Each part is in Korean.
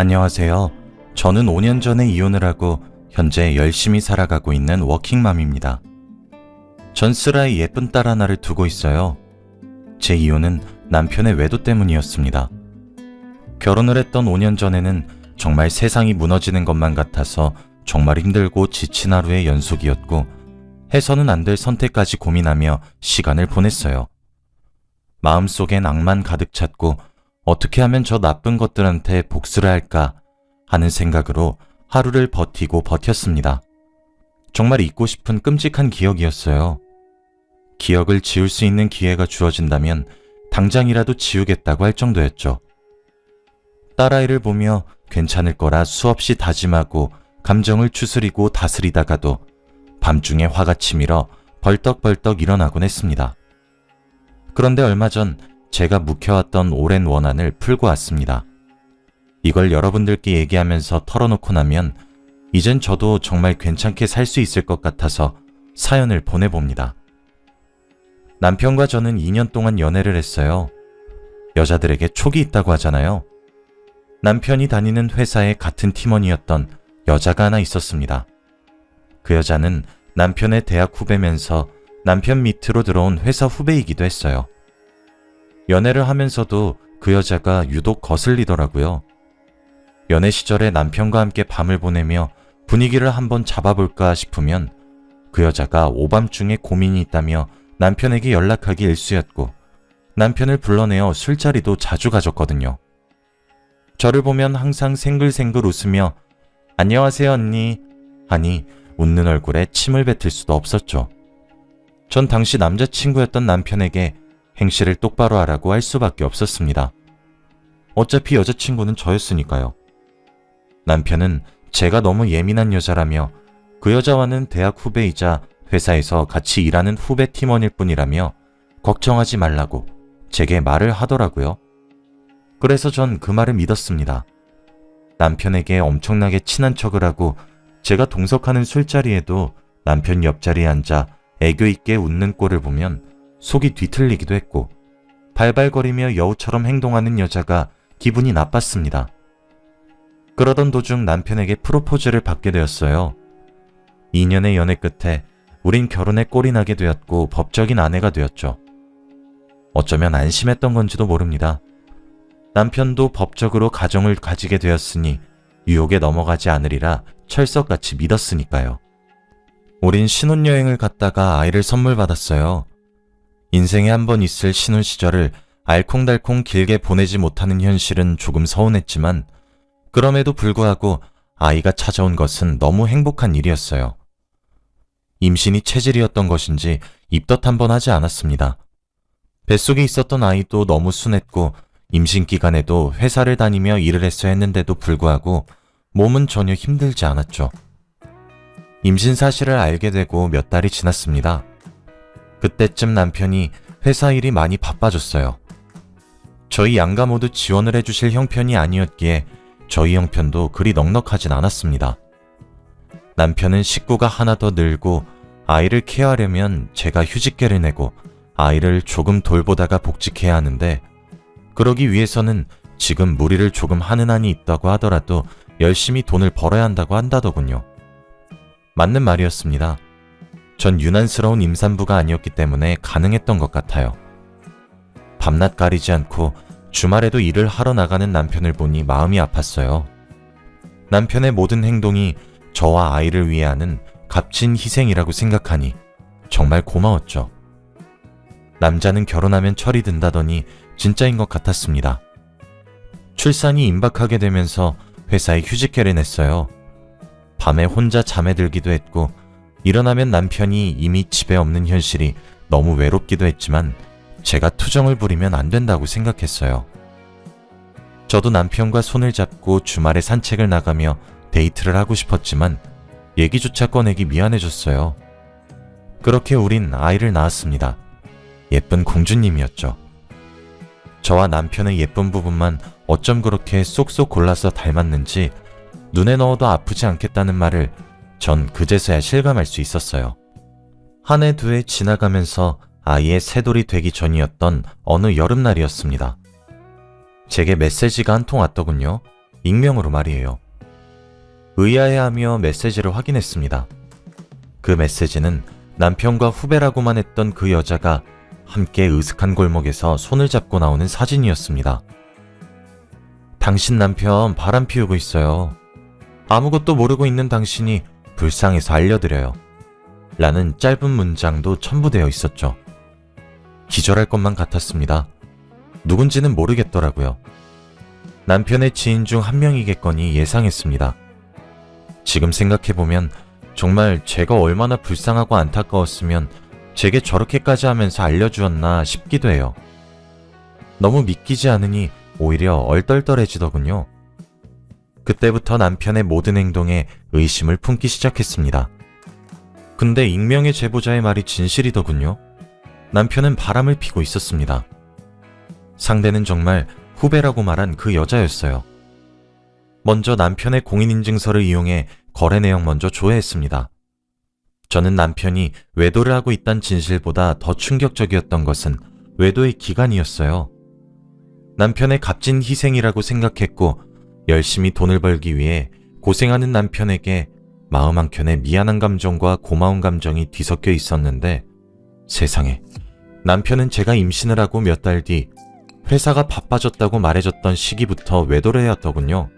안녕하세요. 저는 5년 전에 이혼을 하고 현재 열심히 살아가고 있는 워킹맘입니다. 전 쓰라의 예쁜 딸 하나를 두고 있어요. 제 이혼은 남편의 외도 때문이었습니다. 결혼을 했던 5년 전에는 정말 세상이 무너지는 것만 같아서 정말 힘들고 지친 하루의 연속이었고 해서는 안 될 선택까지 고민하며 시간을 보냈어요. 마음속엔 악만 가득 찼고 어떻게 하면 저 나쁜 것들한테 복수를 할까 하는 생각으로 하루를 버티고 버텼습니다. 정말 잊고 싶은 끔찍한 기억이었어요. 기억을 지울 수 있는 기회가 주어진다면 당장이라도 지우겠다고 할 정도였죠. 딸아이를 보며 괜찮을 거라 수없이 다짐하고 감정을 추스리고 다스리다가도 밤중에 화가 치밀어 벌떡벌떡 일어나곤 했습니다. 그런데 얼마 전 제가 묵혀왔던 오랜 원한을 풀고 왔습니다. 이걸 여러분들께 얘기하면서 털어놓고 나면 이젠 저도 정말 괜찮게 살 수 있을 것 같아서 사연을 보내봅니다. 남편과 저는 2년 동안 연애를 했어요. 여자들에게 촉이 있다고 하잖아요. 남편이 다니는 회사의 같은 팀원이었던 여자가 하나 있었습니다. 그 여자는 남편의 대학 후배면서 남편 밑으로 들어온 회사 후배이기도 했어요. 연애를 하면서도 그 여자가 유독 거슬리더라고요. 연애 시절에 남편과 함께 밤을 보내며 분위기를 한번 잡아볼까 싶으면 그 여자가 오밤중에 고민이 있다며 남편에게 연락하기 일쑤였고 남편을 불러내어 술자리도 자주 가졌거든요. 저를 보면 항상 생글생글 웃으며 안녕하세요 언니 하니 웃는 얼굴에 침을 뱉을 수도 없었죠. 전 당시 남자친구였던 남편에게 행실을 똑바로 하라고 할 수밖에 없었습니다. 어차피 여자친구는 저였으니까요. 남편은 제가 너무 예민한 여자라며 그 여자와는 대학 후배이자 회사에서 같이 일하는 후배 팀원일 뿐이라며 걱정하지 말라고 제게 말을 하더라고요. 그래서 전 그 말을 믿었습니다. 남편에게 엄청나게 친한 척을 하고 제가 동석하는 술자리에도 남편 옆자리에 앉아 애교 있게 웃는 꼴을 보면 속이 뒤틀리기도 했고 발발거리며 여우처럼 행동하는 여자가 기분이 나빴습니다. 그러던 도중 남편에게 프로포즈를 받게 되었어요. 2년의 연애 끝에 우린 결혼에 꼴이 나게 되었고 법적인 아내가 되었죠. 어쩌면 안심했던 건지도 모릅니다. 남편도 법적으로 가정을 가지게 되었으니 유혹에 넘어가지 않으리라 철석같이 믿었으니까요. 우린 신혼여행을 갔다가 아이를 선물 받았어요. 인생에 한 번 있을 신혼 시절을 알콩달콩 길게 보내지 못하는 현실은 조금 서운했지만 그럼에도 불구하고 아이가 찾아온 것은 너무 행복한 일이었어요. 임신이 체질이었던 것인지 입덧 한번 하지 않았습니다. 뱃속에 있었던 아이도 너무 순했고 임신 기간에도 회사를 다니며 일을 했어야 했는데도 불구하고 몸은 전혀 힘들지 않았죠. 임신 사실을 알게 되고 몇 달이 지났습니다. 그때쯤 남편이 회사 일이 많이 바빠졌어요. 저희 양가 모두 지원을 해주실 형편이 아니었기에 저희 형편도 그리 넉넉하진 않았습니다. 남편은 식구가 하나 더 늘고 아이를 케어하려면 제가 휴직계를 내고 아이를 조금 돌보다가 복직해야 하는데 그러기 위해서는 지금 무리를 조금 하는 한이 있다고 하더라도 열심히 돈을 벌어야 한다고 한다더군요. 맞는 말이었습니다. 전 유난스러운 임산부가 아니었기 때문에 가능했던 것 같아요. 밤낮 가리지 않고 주말에도 일을 하러 나가는 남편을 보니 마음이 아팠어요. 남편의 모든 행동이 저와 아이를 위해 하는 값진 희생이라고 생각하니 정말 고마웠죠. 남자는 결혼하면 철이 든다더니 진짜인 것 같았습니다. 출산이 임박하게 되면서 회사에 휴직계를 냈어요. 밤에 혼자 잠에 들기도 했고 일어나면 남편이 이미 집에 없는 현실이 너무 외롭기도 했지만 제가 투정을 부리면 안 된다고 생각했어요. 저도 남편과 손을 잡고 주말에 산책을 나가며 데이트를 하고 싶었지만 얘기조차 꺼내기 미안해졌어요. 그렇게 우린 아이를 낳았습니다. 예쁜 공주님이었죠. 저와 남편의 예쁜 부분만 어쩜 그렇게 쏙쏙 골라서 닮았는지 눈에 넣어도 아프지 않겠다는 말을 전 그제서야 실감할 수 있었어요. 한 해 두 해 지나가면서 아이의 새돌이 되기 전이었던 어느 여름날이었습니다. 제게 메시지가 한 통 왔더군요. 익명으로 말이에요. 의아해하며 메시지를 확인했습니다. 그 메시지는 남편과 후배라고만 했던 그 여자가 함께 으슥한 골목에서 손을 잡고 나오는 사진이었습니다. 당신 남편 바람 피우고 있어요. 아무것도 모르고 있는 당신이 불쌍해서 알려드려요. 라는 짧은 문장도 첨부되어 있었죠. 기절할 것만 같았습니다. 누군지는 모르겠더라고요. 남편의 지인 중 한 명이겠거니 예상했습니다. 지금 생각해보면 정말 제가 얼마나 불쌍하고 안타까웠으면 제게 저렇게까지 하면서 알려주었나 싶기도 해요. 너무 믿기지 않으니 오히려 얼떨떨해지더군요. 그때부터 남편의 모든 행동에 의심을 품기 시작했습니다. 근데 익명의 제보자의 말이 진실이더군요. 남편은 바람을 피고 있었습니다. 상대는 정말 후배라고 말한 그 여자였어요. 먼저 남편의 공인인증서를 이용해 거래 내역 먼저 조회했습니다. 저는 남편이 외도를 하고 있다는 진실보다 더 충격적이었던 것은 외도의 기간이었어요. 남편의 값진 희생이라고 생각했고 열심히 돈을 벌기 위해 고생하는 남편에게 마음 한켠에 미안한 감정과 고마운 감정이 뒤섞여 있었는데 세상에, 남편은 제가 임신을 하고 몇 달 뒤 회사가 바빠졌다고 말해줬던 시기부터 외도를 해왔더군요.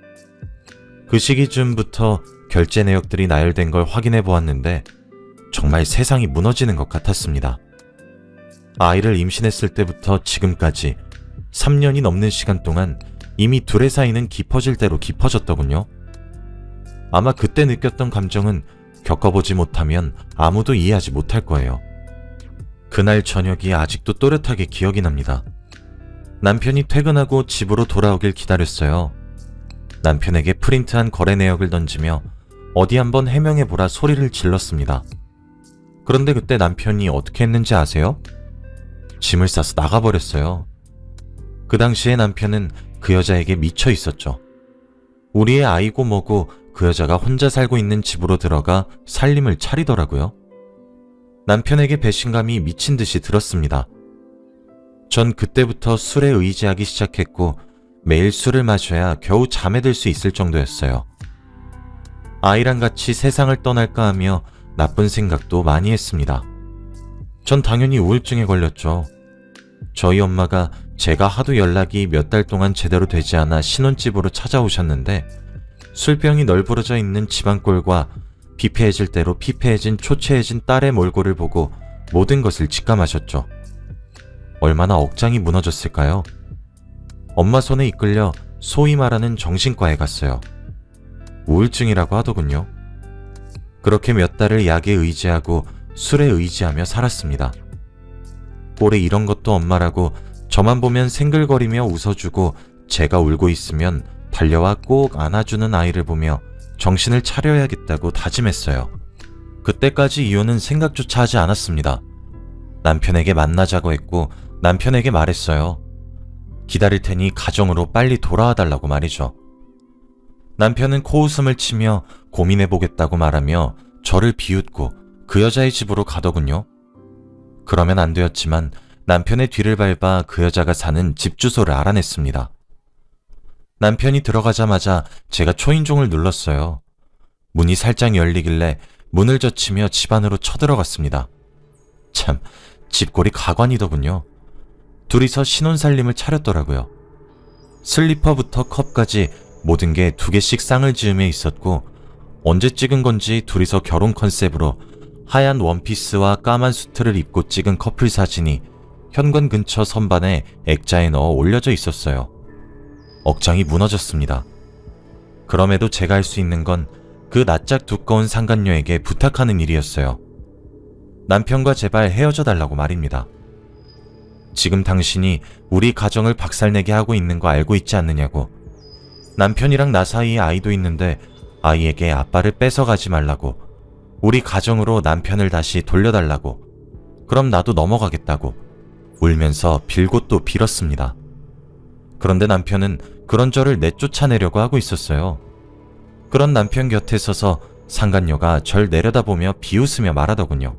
그 시기쯤부터 결제 내역들이 나열된 걸 확인해 보았는데 정말 세상이 무너지는 것 같았습니다. 아이를 임신했을 때부터 지금까지 3년이 넘는 시간 동안 이미 둘의 사이는 깊어질 대로 깊어졌더군요. 아마 그때 느꼈던 감정은 겪어보지 못하면 아무도 이해하지 못할 거예요. 그날 저녁이 아직도 또렷하게 기억이 납니다. 남편이 퇴근하고 집으로 돌아오길 기다렸어요. 남편에게 프린트한 거래 내역을 던지며 어디 한번 해명해보라 소리를 질렀습니다. 그런데 그때 남편이 어떻게 했는지 아세요? 짐을 싸서 나가버렸어요. 그 당시에 남편은 그 여자에게 미쳐 있었죠. 우리의 아이고 뭐고 그 여자가 혼자 살고 있는 집으로 들어가 살림을 차리더라고요. 남편에게 배신감이 미친 듯이 들었습니다. 전 그때부터 술에 의지하기 시작했고 매일 술을 마셔야 겨우 잠에 들 수 있을 정도였어요. 아이랑 같이 세상을 떠날까 하며 나쁜 생각도 많이 했습니다. 전 당연히 우울증에 걸렸죠. 저희 엄마가 제가 하도 연락이 몇 달 동안 제대로 되지 않아 신혼집으로 찾아오셨는데 술병이 널브러져 있는 집안꼴과 피폐해질 대로 피폐해진 초췌해진 딸의 몰골을 보고 모든 것을 직감하셨죠. 얼마나 억장이 무너졌을까요? 엄마 손에 이끌려 소위 말하는 정신과에 갔어요. 우울증이라고 하더군요. 그렇게 몇 달을 약에 의지하고 술에 의지하며 살았습니다. 올해 이런 것도 엄마라고 저만 보면 생글거리며 웃어주고 제가 울고 있으면 달려와 꼭 안아주는 아이를 보며 정신을 차려야겠다고 다짐했어요. 그때까지 이혼은 생각조차 하지 않았습니다. 남편에게 만나자고 했고 남편에게 말했어요. 기다릴 테니 가정으로 빨리 돌아와 달라고 말이죠. 남편은 코웃음을 치며 고민해보겠다고 말하며 저를 비웃고 그 여자의 집으로 가더군요. 그러면 안 되었지만 남편의 뒤를 밟아 그 여자가 사는 집 주소를 알아냈습니다. 남편이 들어가자마자 제가 초인종을 눌렀어요. 문이 살짝 열리길래 문을 젖히며 집 안으로 쳐들어갔습니다. 참, 집골이 가관이더군요. 둘이서 신혼살림을 차렸더라고요. 슬리퍼부터 컵까지 모든 게 2개씩 쌍을 지으며 있었고 언제 찍은 건지 둘이서 결혼 컨셉으로 하얀 원피스와 까만 수트를 입고 찍은 커플 사진이 현관 근처 선반에 액자에 넣어 올려져 있었어요. 억장이 무너졌습니다. 그럼에도 제가 할 수 있는 건 그 낯짝 두꺼운 상간녀에게 부탁하는 일이었어요. 남편과 제발 헤어져 달라고 말입니다. 지금 당신이 우리 가정을 박살내게 하고 있는 거 알고 있지 않느냐고. 남편이랑 나 사이에 아이도 있는데 아이에게 아빠를 뺏어가지 말라고. 우리 가정으로 남편을 다시 돌려달라고. 그럼 나도 넘어가겠다고. 울면서 빌고 또 빌었습니다. 그런데 남편은 그런 저를 내쫓아내려고 하고 있었어요. 그런 남편 곁에 서서 상간녀가 절 내려다보며 비웃으며 말하더군요.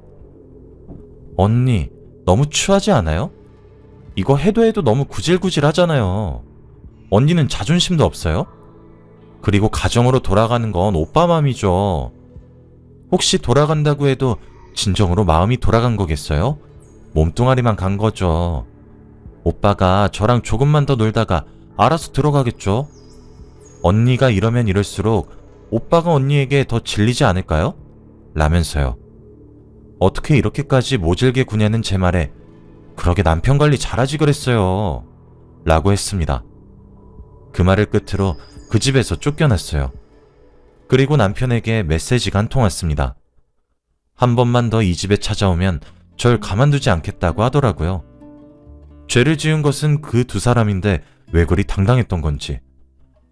언니, 너무 추하지 않아요? 이거 해도 너무 구질구질 하잖아요. 언니는 자존심도 없어요? 그리고 가정으로 돌아가는 건 오빠 맘이죠. 혹시 돌아간다고 해도 진정으로 마음이 돌아간 거겠어요? 몸뚱아리만 간 거죠. 오빠가 저랑 조금만 더 놀다가 알아서 들어가겠죠. 언니가 이러면 이럴수록 오빠가 언니에게 더 질리지 않을까요? 라면서요. 어떻게 이렇게까지 모질게 구냐는 제 말에 그러게 남편 관리 잘하지 그랬어요. 라고 했습니다. 그 말을 끝으로 그 집에서 쫓겨났어요. 그리고 남편에게 메시지가 한 통 왔습니다. 한 번만 더 이 집에 찾아오면 절 가만두지 않겠다고 하더라고요. 죄를 지은 것은 그 두 사람인데 왜 그리 당당했던 건지.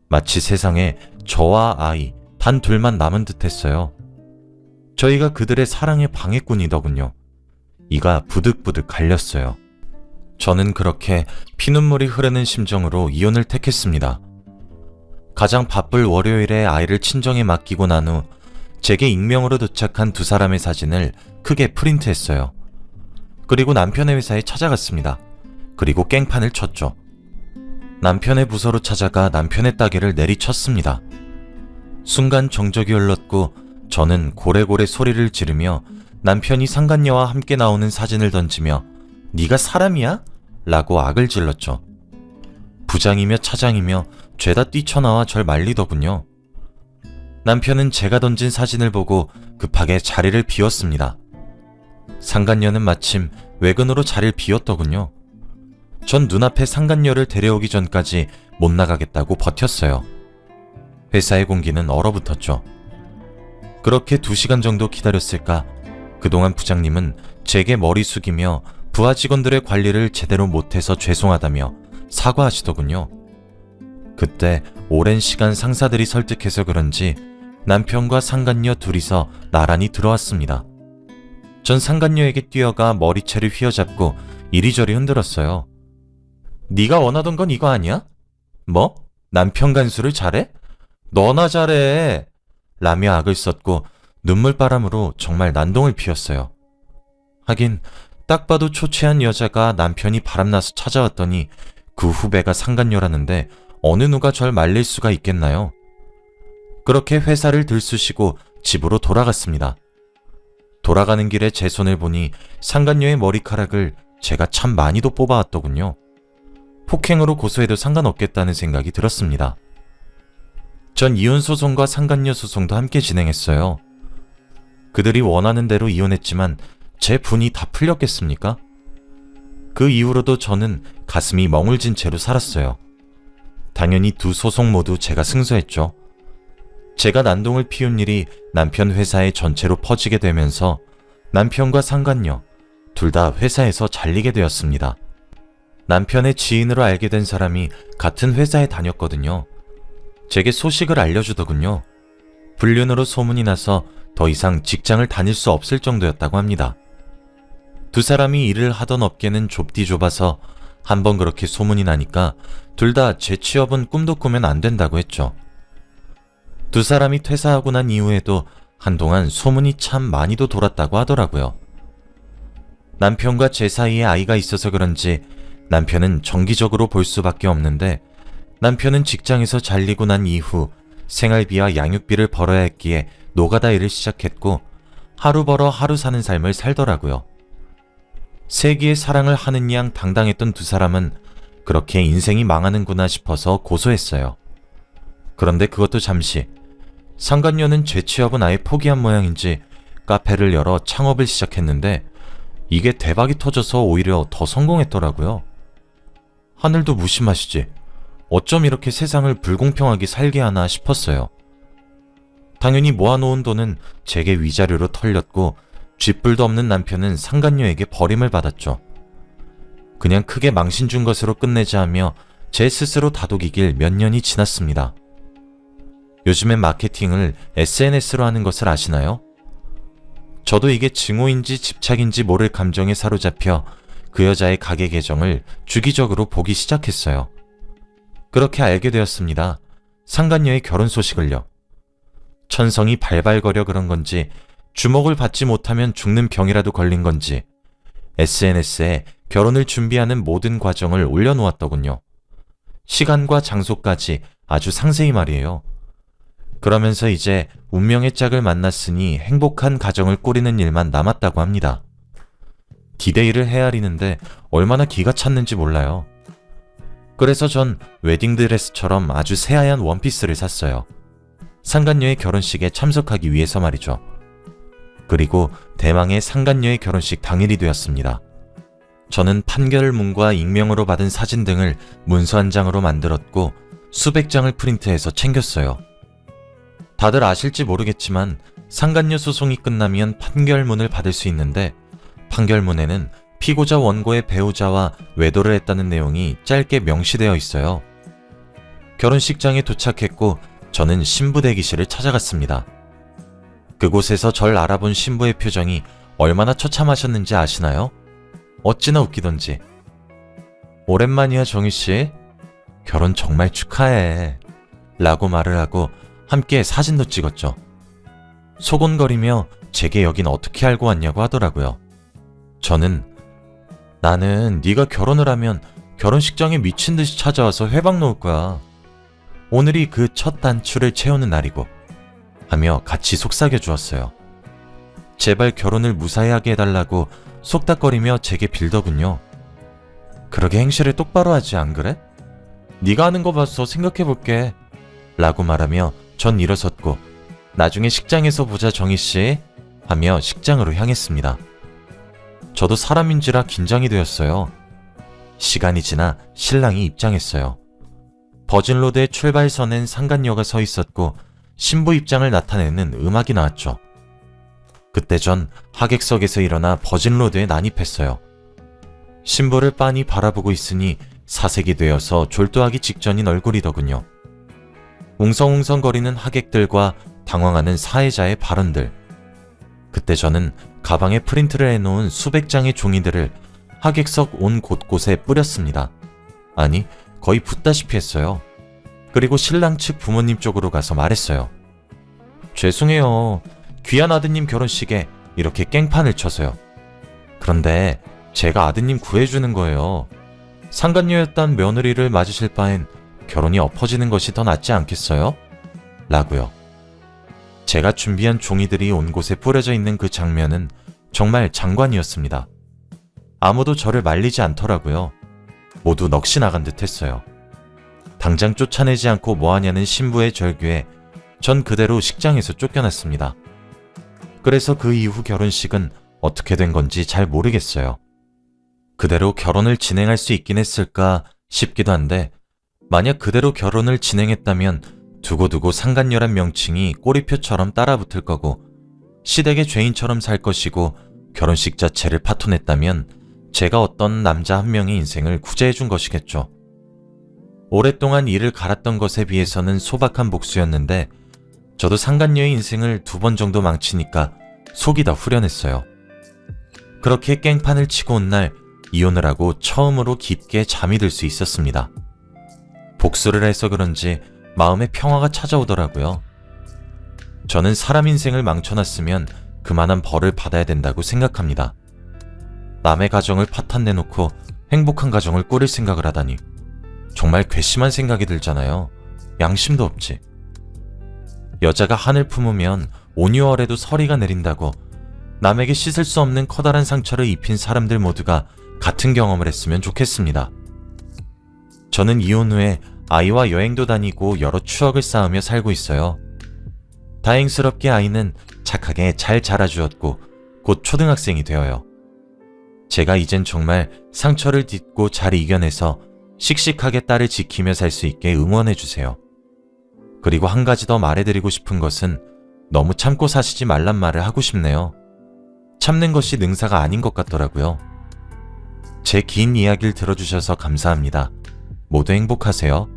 마치 세상에 저와 아이 단 둘만 남은 듯 했어요. 저희가 그들의 사랑의 방해꾼이더군요. 이가 부득부득 갈렸어요. 저는 그렇게 피눈물이 흐르는 심정으로 이혼을 택했습니다. 가장 바쁠 월요일에 아이를 친정에 맡기고 난 후 제게 익명으로 도착한 두 사람의 사진을 크게 프린트했어요. 그리고 남편의 회사에 찾아갔습니다. 그리고 깽판을 쳤죠. 남편의 부서로 찾아가 남편의 따귀를 내리쳤습니다. 순간 정적이 흘렀고 저는 고래고래 소리를 지르며 남편이 상간녀와 함께 나오는 사진을 던지며 네가 사람이야? 라고 악을 질렀죠. 부장이며 차장이며 죄다 뛰쳐나와 절 말리더군요. 남편은 제가 던진 사진을 보고 급하게 자리를 비웠습니다. 상간녀는 마침 외근으로 자리를 비웠더군요. 전 눈앞에 상간녀를 데려오기 전까지 못 나가겠다고 버텼어요. 회사의 공기는 얼어붙었죠. 그렇게 2시간 정도 기다렸을까? 그동안 부장님은 제게 머리 숙이며 부하 직원들의 관리를 제대로 못해서 죄송하다며 사과하시더군요. 그때 오랜 시간 상사들이 설득해서 그런지 남편과 상간녀 둘이서 나란히 들어왔습니다. 전 상간녀에게 뛰어가 머리채를 휘어잡고 이리저리 흔들었어요. 네가 원하던 건 이거 아니야? 뭐? 남편 간수를 잘해? 너나 잘해! 라며 악을 썼고 눈물바람으로 정말 난동을 피웠어요. 하긴 딱 봐도 초췌한 여자가 남편이 바람나서 찾아왔더니 그 후배가 상간녀라는데 어느 누가 절 말릴 수가 있겠나요? 그렇게 회사를 들쑤시고 집으로 돌아갔습니다. 돌아가는 길에 제 손을 보니 상간녀의 머리카락을 제가 참 많이도 뽑아왔더군요. 폭행으로 고소해도 상관없겠다는 생각이 들었습니다. 전 이혼 소송과 상간녀 소송도 함께 진행했어요. 그들이 원하는 대로 이혼했지만 제 분이 다 풀렸겠습니까? 그 이후로도 저는 가슴이 멍울진 채로 살았어요. 당연히 두 소송 모두 제가 승소했죠. 제가 난동을 피운 일이 남편 회사에 전체로 퍼지게 되면서 남편과 상간녀 둘 다 회사에서 잘리게 되었습니다. 남편의 지인으로 알게 된 사람이 같은 회사에 다녔거든요. 제게 소식을 알려주더군요. 불륜으로 소문이 나서 더 이상 직장을 다닐 수 없을 정도였다고 합니다. 두 사람이 일을 하던 업계는 좁디 좁아서 한번 그렇게 소문이 나니까 둘 다 재취업은 꿈도 꾸면 안 된다고 했죠. 두 사람이 퇴사하고 난 이후에도 한동안 소문이 참 많이도 돌았다고 하더라고요. 남편과 제 사이에 아이가 있어서 그런지 남편은 정기적으로 볼 수밖에 없는데 남편은 직장에서 잘리고 난 이후 생활비와 양육비를 벌어야 했기에 노가다 일을 시작했고 하루 벌어 하루 사는 삶을 살더라고요. 세기의 사랑을 하는 양 당당했던 두 사람은 그렇게 인생이 망하는구나 싶어서 고소했어요. 그런데 그것도 잠시. 상간녀는 재취업은 아예 포기한 모양인지 카페를 열어 창업을 시작했는데 이게 대박이 터져서 오히려 더 성공했더라고요. 하늘도 무심하시지. 어쩜 이렇게 세상을 불공평하게 살게 하나 싶었어요. 당연히 모아놓은 돈은 제게 위자료로 털렸고 쥐뿔도 없는 남편은 상간녀에게 버림을 받았죠. 그냥 크게 망신 준 것으로 끝내자 하며 제 스스로 다독이길 몇 년이 지났습니다. 요즘엔 마케팅을 SNS로 하는 것을 아시나요? 저도 이게 증오인지 집착인지 모를 감정에 사로잡혀 그 여자의 가게 계정을 주기적으로 보기 시작했어요. 그렇게 알게 되었습니다. 상간녀의 결혼 소식을요. 천성이 발발거려 그런 건지 주목을 받지 못하면 죽는 병이라도 걸린 건지 SNS에 결혼을 준비하는 모든 과정을 올려놓았더군요. 시간과 장소까지 아주 상세히 말이에요. 그러면서 이제 운명의 짝을 만났으니 행복한 가정을 꾸리는 일만 남았다고 합니다. 디데이를 헤아리는데 얼마나 기가 찼는지 몰라요. 그래서 전 웨딩드레스처럼 아주 새하얀 원피스를 샀어요. 상간녀의 결혼식에 참석하기 위해서 말이죠. 그리고 대망의 상간녀의 결혼식 당일이 되었습니다. 저는 판결문과 익명으로 받은 사진 등을 문서 한 장으로 만들었고 수백 장을 프린트해서 챙겼어요. 다들 아실지 모르겠지만 상간녀 소송이 끝나면 판결문을 받을 수 있는데 판결문에는 피고자 원고의 배우자와 외도를 했다는 내용이 짧게 명시되어 있어요. 결혼식장에 도착했고 저는 신부 대기실을 찾아갔습니다. 그곳에서 절 알아본 신부의 표정이 얼마나 처참하셨는지 아시나요? 어찌나 웃기던지. 오랜만이야 정희씨. 결혼 정말 축하해. 라고 말을 하고 함께 사진도 찍었죠. 소곤거리며 제게 여긴 어떻게 알고 왔냐고 하더라고요. 저는 나는 네가 결혼을 하면 결혼식장에 미친 듯이 찾아와서 회방 놓을 거야. 오늘이 그 첫 단추를 채우는 날이고 하며 같이 속삭여 주었어요. 제발 결혼을 무사히 하게 해달라고 속닥거리며 제게 빌더군요. 그러게 행실을 똑바로 하지 안 그래? 네가 하는 거 봐서 생각해볼게. 라고 말하며 전 일어섰고 나중에 식장에서 보자 정희씨 하며 식장으로 향했습니다. 저도 사람인지라 긴장이 되었어요. 시간이 지나 신랑이 입장했어요. 버진로드의 출발선엔 상간녀가 서 있었고 신부 입장을 나타내는 음악이 나왔죠. 그때 전 하객석에서 일어나 버진로드에 난입했어요. 신부를 빤히 바라보고 있으니 사색이 되어서 졸도하기 직전인 얼굴이더군요. 웅성웅성거리는 하객들과 당황하는 사회자의 발언들. 그때 저는 가방에 프린트를 해놓은 수백 장의 종이들을 하객석 온 곳곳에 뿌렸습니다. 아니, 거의 붓다시피 했어요. 그리고 신랑 측 부모님 쪽으로 가서 말했어요. 죄송해요. 귀한 아드님 결혼식에 이렇게 깽판을 쳐서요. 그런데 제가 아드님 구해주는 거예요. 상간녀였던 며느리를 맞으실 바엔 결혼이 엎어지는 것이 더 낫지 않겠어요? 라고요. 제가 준비한 종이들이 온 곳에 뿌려져 있는 그 장면은 정말 장관이었습니다. 아무도 저를 말리지 않더라고요. 모두 넋이 나간 듯 했어요. 당장 쫓아내지 않고 뭐하냐는 신부의 절규에 전 그대로 식장에서 쫓겨났습니다. 그래서 그 이후 결혼식은 어떻게 된 건지 잘 모르겠어요. 그대로 결혼을 진행할 수 있긴 했을까 싶기도 한데 만약 그대로 결혼을 진행했다면 두고두고 상간녀란 명칭이 꼬리표처럼 따라붙을 거고 시댁의 죄인처럼 살 것이고 결혼식 자체를 파토냈다면 제가 어떤 남자 한 명의 인생을 구제해준 것이겠죠. 오랫동안 이를 갈았던 것에 비해서는 소박한 복수였는데 저도 상간녀의 인생을 2번 정도 망치니까 속이 다 후련했어요. 그렇게 깽판을 치고 온 날 이혼을 하고 처음으로 깊게 잠이 들 수 있었습니다. 복수를 해서 그런지 마음에 평화가 찾아오더라고요. 저는 사람 인생을 망쳐놨으면 그만한 벌을 받아야 된다고 생각합니다. 남의 가정을 파탄내놓고 행복한 가정을 꾸릴 생각을 하다니 정말 괘씸한 생각이 들잖아요. 양심도 없지. 여자가 한을 품으면 5,6월에도 서리가 내린다고 남에게 씻을 수 없는 커다란 상처를 입힌 사람들 모두가 같은 경험을 했으면 좋겠습니다. 저는 이혼 후에 아이와 여행도 다니고 여러 추억을 쌓으며 살고 있어요. 다행스럽게 아이는 착하게 잘 자라주었고 곧 초등학생이 되어요. 제가 이젠 정말 상처를 딛고 잘 이겨내서 씩씩하게 딸을 지키며 살 수 있게 응원해주세요. 그리고 한 가지 더 말해드리고 싶은 것은 너무 참고 사시지 말란 말을 하고 싶네요. 참는 것이 능사가 아닌 것 같더라고요. 제 긴 이야기를 들어주셔서 감사합니다. 모두 행복하세요.